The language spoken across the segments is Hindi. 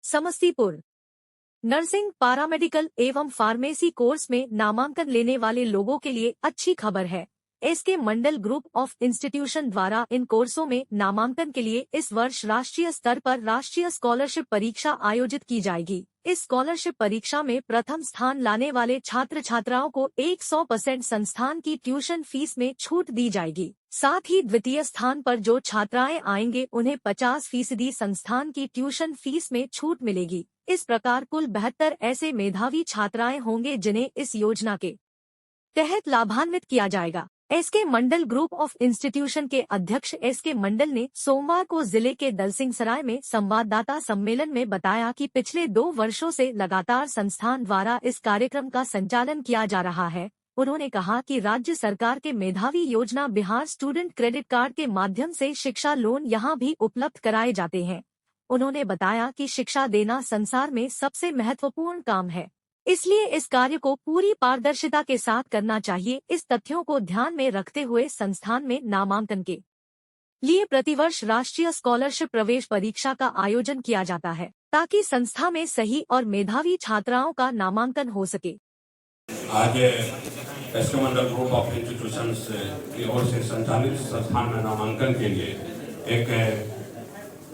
समस्तीपुर नर्सिंग, पारामेडिकल एवं फार्मेसी कोर्स में नामांकन लेने वाले लोगों के लिए अच्छी खबर है। SK Mandal group of institution द्वारा इन कोर्सों में नामांकन के लिए इस वर्ष राष्ट्रीय स्तर पर राष्ट्रीय स्कॉलरशिप परीक्षा आयोजित की जाएगी। इस स्कॉलरशिप परीक्षा में प्रथम स्थान लाने वाले छात्र छात्राओं को 100% संस्थान की ट्यूशन फीस में छूट दी जाएगी। साथ ही द्वितीय स्थान पर जो छात्राएं आएंगे उन्हें 50% संस्थान की ट्यूशन फीस में छूट मिलेगी। इस प्रकार कुल 72 ऐसे मेधावी छात्राएं होंगे जिन्हें इस योजना के तहत लाभान्वित किया जाएगा। SK Mandal group of institution के अध्यक्ष एसके मंडल ने सोमवार को जिले के दलसिंहसराय में संवाददाता सम्मेलन में बताया कि पिछले 2 वर्षों से लगातार संस्थान द्वारा इस कार्यक्रम का संचालन किया जा रहा है। उन्होंने कहा कि राज्य सरकार के मेधावी योजना बिहार स्टूडेंट क्रेडिट कार्ड के माध्यम से शिक्षा लोन यहां भी उपलब्ध कराए जाते हैं। उन्होंने बताया कि शिक्षा देना संसार में सबसे महत्वपूर्ण काम है, इसलिए इस कार्य को पूरी पारदर्शिता के साथ करना चाहिए। इस तथ्यों को ध्यान में रखते हुए संस्थान में नामांकन के लिए प्रतिवर्ष राष्ट्रीय स्कॉलरशिप प्रवेश परीक्षा का आयोजन किया जाता है, ताकि संस्था में सही और मेधावी छात्राओं का नामांकन हो सके। आज SK Mandal group of institutions की ओर से संचालित संस्थान में नामांकन के लिए एक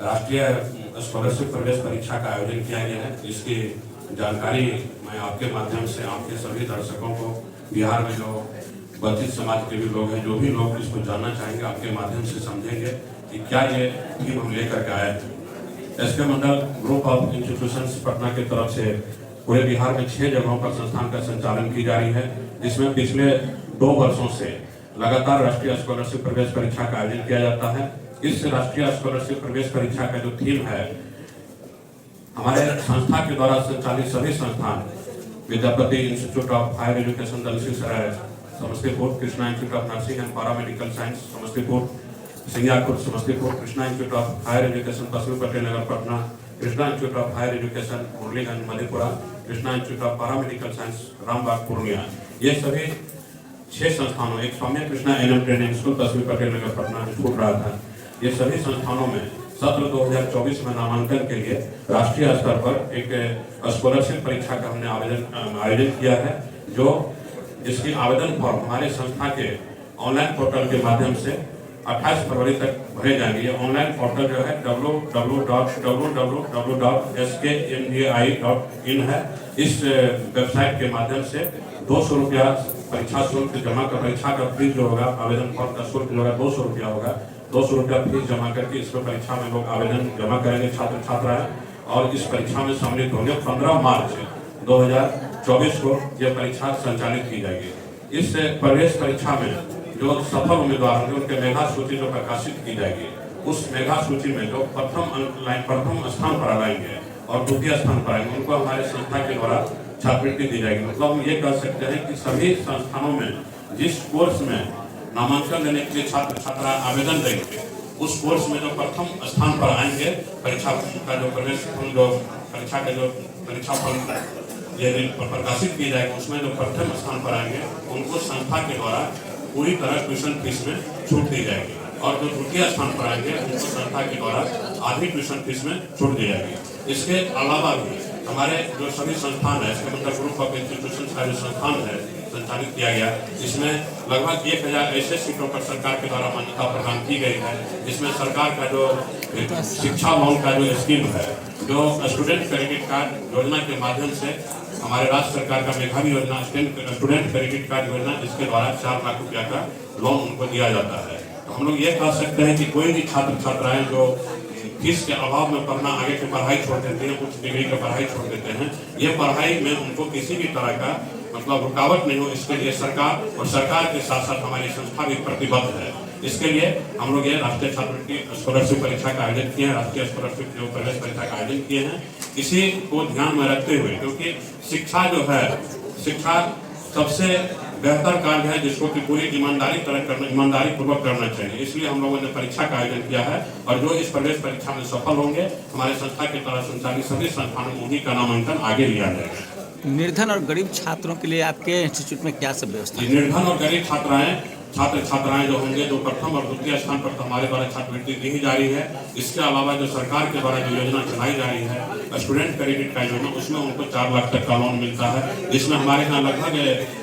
राष्ट्रीय स्कॉलरशिप प्रवेश परीक्षा का आयोजन किया गया है। इसकी जानकारी मैं आपके माध्यम से आपके सभी दर्शकों को, बिहार में जो वंचित समाज के भी लोग हैं, जो भी लोग इसको जानना चाहेंगे, आपके माध्यम से समझेंगे कि क्या ये स्कीम हम लेकर के आए हैं। SK Mandal group of institutions Patna की तरफ से पूरे बिहार में 6 जगहों पर संस्थान का संचालन की जा रही है, जिसमें पिछले 2 वर्षों से लगातार राष्ट्रीय स्कॉलरशिप प्रवेश परीक्षा का आयोजन किया जाता है। इस राष्ट्रीय स्कॉलरशिप प्रवेश परीक्षा का जो थीम है, हमारे संस्था के द्वारा संचालित सभी संस्थान, Vidyapati institute of higher education Dalsinghsarai Samastipur, Krishna institute of nursing and paramedical science Samastipur, Singapore Samastipur, Krishna institute of higher education पश्चिमी Patel Nagar Patna, Krishna institute of higher education Muraliganj Madhepura, Krishna institute of paramedical science Rambagh Purnia, ये सभी 6 संस्थानों, एक Swami Krishna ANM training school पश्चिमी पटेल नगर पटना में छूट रहा था। ये सभी संस्थानों में सत्र 2024 में नामांकन के लिए राष्ट्रीय स्तर पर एक स्कॉलरशिप परीक्षा का हमने आयोजन किया है, जिसकी आवेदन फॉर्म हमारे संस्था के ऑनलाइन पोर्टल के माध्यम से 28 फरवरी तक भरे जाएंगे। ये ऑनलाइन पोर्टल जो है www.skmgai.in है। इस वेबसाइट के माध्यम से 200 रुपया परीक्षा शुल्क जमा कर, परीक्षा का फीस जो होगा, आवेदन फॉर्म का शुल्क जो है 200 रुपया होगा। 200 रुपया फीस जमा करके इसमें परीक्षा में लोग आवेदन जमा करेंगे, छात्र छात्राएं, और इस परीक्षा में सम्मिलित होंगे। 15 मार्च 2024 को यह परीक्षा संचालित की जाएगी। इस प्रवेश परीक्षा में जो सफल उम्मीदवार होंगे उनके मेधा सूची जो प्रकाशित की जाएगी, उस मेधा सूची में जो प्रथम स्थान पर आएंगे और द्वितीय स्थान पर आएंगे, उनको हमारे संस्था के द्वारा छात्रवृत्ति दी जाएगी। मतलब हम ये कह सकते हैं कि सभी संस्थानों में जिस कोर्स में नामांकन लेने के लिए छात्र छात्रा आवेदन देंगे, उस कोर्स में जो प्रथम स्थान पर आएंगे, परीक्षा का जो प्रवेश जो परीक्षा का जो परीक्षा फल ये प्रकाशित किया जाएगा, उसमें जो प्रथम स्थान पर आएंगे उनको संस्था के द्वारा पूरी तरह ट्यूशन फीस में छूट दी जाएगी, और जो द्वितीय स्थान पर आएंगे उनको संस्था के द्वारा आधी ट्यूशन फीस में छूट दी जाएगी। इसके अलावा भी हमारे जो सभी संस्थान है, इसके मतलब ग्रुप ऑफ इंस्टीट्यूशन का जो संस्थान है संचालित किया गया, इसमें लगभग 1000 ऐसे सीटों पर सरकार के द्वारा मान्यता प्रदान की गई है, जिसमें सरकार का जो शिक्षा लोन का जो स्कीम है, जो स्टूडेंट क्रेडिट कार्ड योजना के माध्यम से हमारे राज्य सरकार का मेधावी योजना स्टूडेंट क्रेडिट कार्ड योजना, इसके द्वारा 4 लाख रुपया का लोन उनको दिया जाता है। तो हम लोग ये कह सकते हैं कि कोई भी छात्र छात्राएं जो फीस के अभाव में पढ़ना, आगे की पढ़ाई छोड़ देते हैं, कुछ डिग्री की पढ़ाई छोड़ देते हैं, ये पढ़ाई में उनको किसी भी तरह का मतलब रुकावट नहीं हो, इसके लिए सरकार और सरकार के साथ साथ हमारी संस्था भी प्रतिबद्ध है। इसके लिए हम लोग ये राष्ट्रीय छात्रवृत्ति स्कॉलरशिप परीक्षा का आयोजन किए हैं, राष्ट्रीय स्कॉलरशिप जो प्रवेश परीक्षा का आयोजन किए हैं, इसी को ध्यान में रखते हुए, क्योंकि शिक्षा जो है, शिक्षा सबसे बेहतर कार्य है जिसको कि पूरी ईमानदारी पूर्वक करना चाहिए। इसलिए हम लोगों ने परीक्षा का आयोजन किया है, और जो इस प्रवेश परीक्षा में सफल होंगे, हमारे संस्था के द्वारा संचालित सभी संस्थानों में उन्हीं का नामांकन आगे लिया जाएगा। निर्धन और गरीब छात्रों के लिए आपके इंस्टीट्यूट में क्या सब व्यवस्था है? निर्धन और गरीब छात्राएं छात्र छात्राएं जो होंगे जो प्रथम और द्वितीय स्थान पर तो हमारे द्वारा छात्रवृत्ति दी ही जा रही है। इसके अलावा जो सरकार के द्वारा जो योजना चलाई जा रही है स्टूडेंट क्रेडिट का योजना, उसमें उनको 4 लाख तक का लोन मिलता है, जिसमें हमारे यहाँ लगभग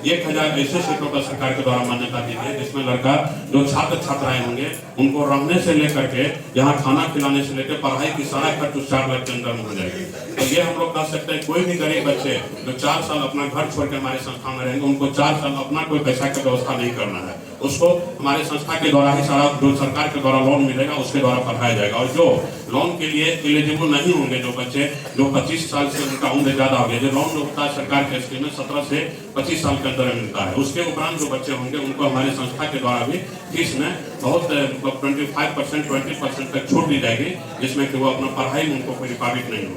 1000 ऐसे सीटों का सरकार के द्वारा मान्यता दी है, जिसमें लड़का जो छात्र छात्राएं होंगे उनको रहने से लेकर के यहाँ खाना खिलाने से लेकर पढ़ाई की सारा खर्च उस 4 लाख के अंदर में हो जाएगा। तो ये हम लोग कह सकते हैं कोई भी गरीब बच्चे जो 4 साल अपना घर छोड़ के हमारे संस्था में रहेंगे, उनको 4 साल अपना कोई पैसा की व्यवस्था नहीं करना है, उसको हमारे संस्था के द्वारा ही सारा जो सरकार के द्वारा लोन मिलेगा उसके द्वारा पढ़ाया जाएगा। और जो लोन के लिए एलिजिबल नहीं होंगे, जो बच्चे जो 25 साल से उनका उम्र ज्यादा हो गया, जो लोन जो होता है सरकार के स्कीम में 17 से 25 साल के अंदर मिलता है, उसके उपरांत जो बच्चे होंगे उनको हमारे संस्था के द्वारा भी फीस में बहुत 25% 20% तक छूट दी जाएगी, जिसमें कि वो अपना पढ़ाई में उनको कोई रुकावट नहीं हो।